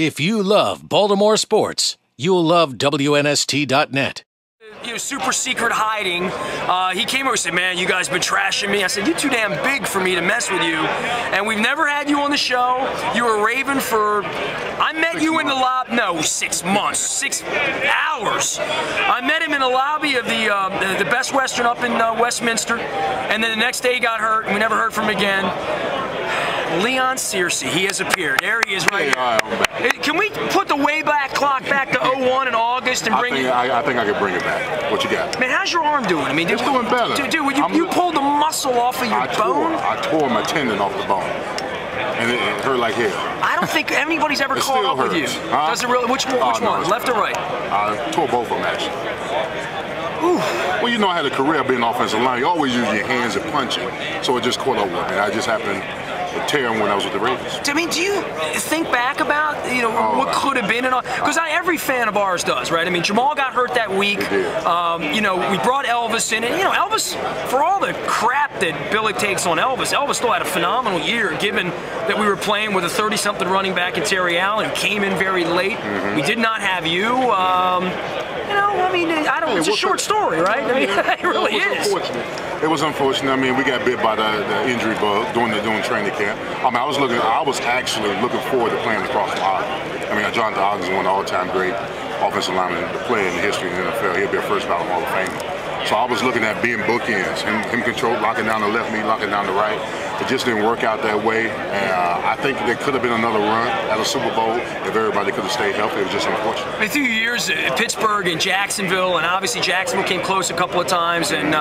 If you love Baltimore sports, you'll love WNST.net. Super secret hiding. He came over and said, man, you guys been trashing me. I said, you're too damn big for me to mess with you. And we've never had you on the show. You were raving for, I met you in the lobby, no, 6 months, 6 hours. I met him in the lobby of the Best Western up in Westminster. And then the next day he got hurt and we never heard from him again. Leon Searcy, he has appeared. There he is right here. Can we put the way back clock back to 01 in August and bring it? I think I can bring it back. What you got? Man, how's your arm doing? I mean, it's doing better. Dude, you pulled the muscle off of your bone? I tore my tendon off the bone. And it hurt like hell. I don't think anybody's ever caught up with you. Does it really? Which one? Left or right? I tore both of them, actually. Ooh. Well, you know, I had a career being offensive line. You always use your hands and punching. So it just caught up with me. I just happened to tear him when I was with the Ravens. I mean, do you think back about, what could have been and all? Because every fan of ours does, right? I mean, Jamal got hurt that week. We brought Elvis in. And, Elvis, for all the crap that Billy takes on Elvis still had a phenomenal year, given that we were playing with a 30-something running back in Terry Allen, came in very late. We did not have you. It's a short story, right? I mean, it really is. It was unfortunate. I mean, we got bit by the injury bug during training camp. I mean, I was actually looking forward to playing across the aisle. I mean, Jonathan Ogden is one of the all-time great offensive linemen to play in the history of the NFL. He'll be a first-ballot Hall of Famer. So I was looking at being bookends, him control, locking down the left, me locking down the right. It just didn't work out that way. And I think there could have been another run at a Super Bowl if everybody could have stayed healthy. It was just unfortunate. I mean, through years at Pittsburgh and Jacksonville, and obviously Jacksonville came close a couple of times, and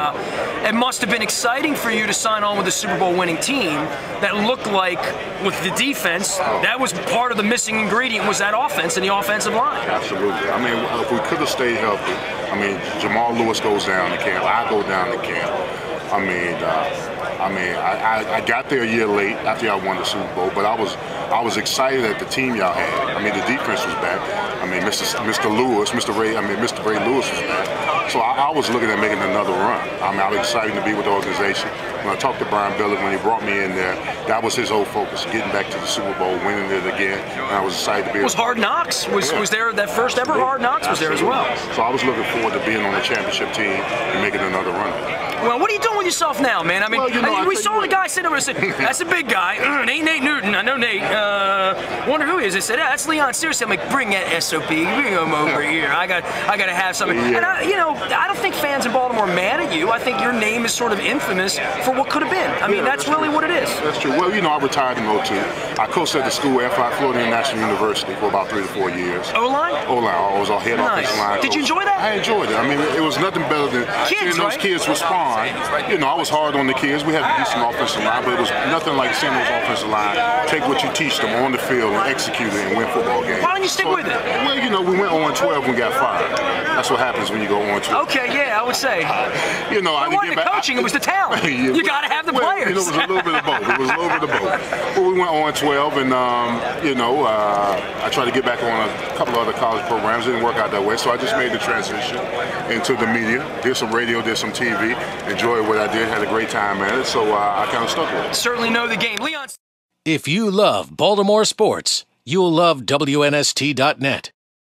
it must have been exciting for you to sign on with a Super Bowl winning team that looked like, with the defense, that was part of the missing ingredient was that offense and the offensive line. Absolutely. I mean, if we could have stayed healthy, Jamal Lewis goes down to camp, I go down to camp. I got there a year late after I won the Super Bowl, but I was excited at the team y'all had. I mean, the defense was back. I mean, Mr. Ray Lewis was back. So I was looking at making another run. I was excited to be with the organization. When I talked to Brian Billick, when he brought me in there, that was his whole focus, getting back to the Super Bowl, winning it again. And I was excited to be. Was Hard Knocks? Was there that first ever Hard Knocks? Was there as well? So I was looking forward to being on the championship team and making another run. Well, what are you doing with yourself now, man? I mean, we saw the guy sitting over and said, that's a big guy. It ain't Nate Newton. I know Nate. Wonder who he is. I said, yeah, that's Leon Searcy. I'm like, bring that SOB. Bring him over here. I got to have something. And I don't think fans in Baltimore are mad at you. I think your name is sort of infamous for what could have been. I mean, that's really what it is. That's true. Well, I retired in 02. I coached at the school at Florida International University for about 3 to 4 years. O-line? O-line. I was our head offensive line coach. Did you enjoy that? I enjoyed it. I mean, it was nothing better than seeing those kids respond. I was hard on the kids. We had a decent offensive line, but it was nothing like seeing those offensive line take what you teach them on the field and execute it and win football games. Why don't you stick with it? Well, we went 0-12 and got fired. That's what happens when you go 0-12. Okay, yeah, I would say. I didn't wasn't the coaching, it was the talent. You got to have the players. It was a little bit of both. But we went 0-12, and I tried to get back on a couple of other college programs. It didn't work out that way, so I just made the transition into the media. Did some radio, did some TV. Enjoyed what I did, had a great time at it, so I kind of stuck with it. Certainly know the game. Leon. If you love Baltimore sports, you'll love WNST.net.